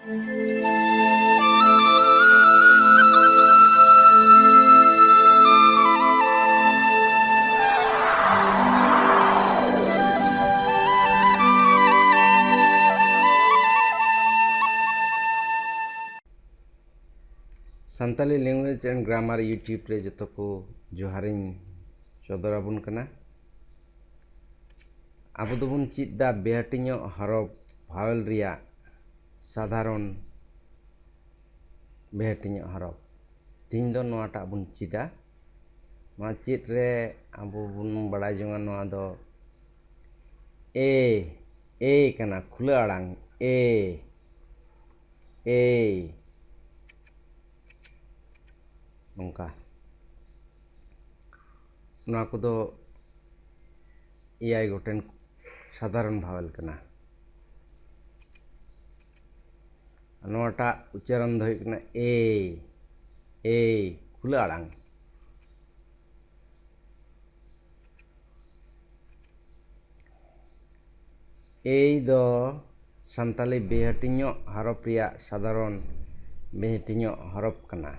Santali language and grammar YouTube रे जो को जोहारिन चौदराबुन कना आबो दोबुन चीज दा बेहटिनो हरफ भावेल रिया साधारण बेहटिनो हरफ तीन दो नोटा बुन चीदा मा चीज रे आबो बुन बड़ाय जोंगा नोआ दो ए कना खुला आड़ांग ए नोंका नोआ को दो एआई गोटेन साधारण भावेल कना नोटा उच्चारण दो कना ए खुला आड़ांग ए दो संताली बेहटिनो हरफ रिया साधारण बेहटिनो हरफ कना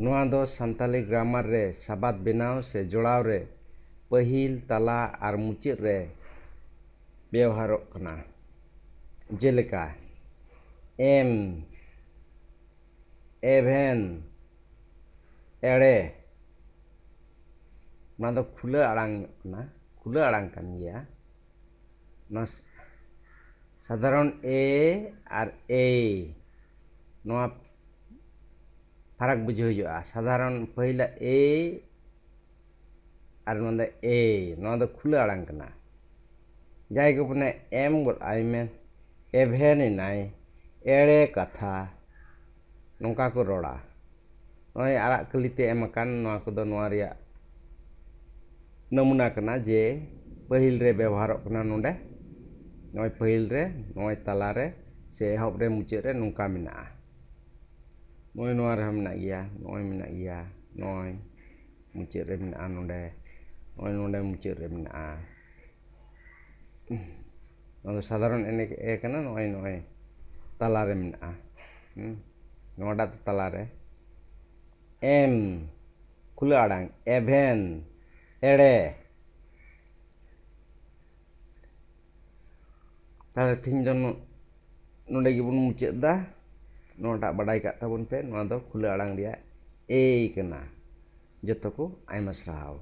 नोआ दो संताली ग्रामर रे साबाद बेनाव से जोड़ाव रे पहिल तला और मुचाद रे व्यवहारों कना जेलेका एम एभेन एड़े ना दो खुला आड़ांग कना खुला आड़ांग कन गया ना साधारण ए और ए नोआ फरक बुझे हुआ साधारण पहला ए और नोंदा ए नोंदा खुला आड़ांग कना जाय को पने एम गोल आई में एभेन नाय एड़े कथा नोंका को रोड़ा नोय आरा कलिते एम कान नोआ को दो नोआ रिया नमूना कना जे पहिल रे व्यवहार कना नोंडे नोय पहिल रे नोय तला रे से एहब रे मुचाद रे नोंका मिना नोय नोआ रे मिना गया नोय मिना गया नोय मुचाद रे मिना नोंडे नोय नोंडे मुचाद रे मिना नोंदो साधारण एने ए कना नोय नोय तला रे मिना नोडा तो तला रे एम खुला आड़ांग एभेन एड़े ताले थिन दो नोंडे गिबुन मुचाद दा नोटा बड़ाई का ताबुन पे नोआ दो खुला आड़ांग रिया ए कना जतो को आयमा साराव।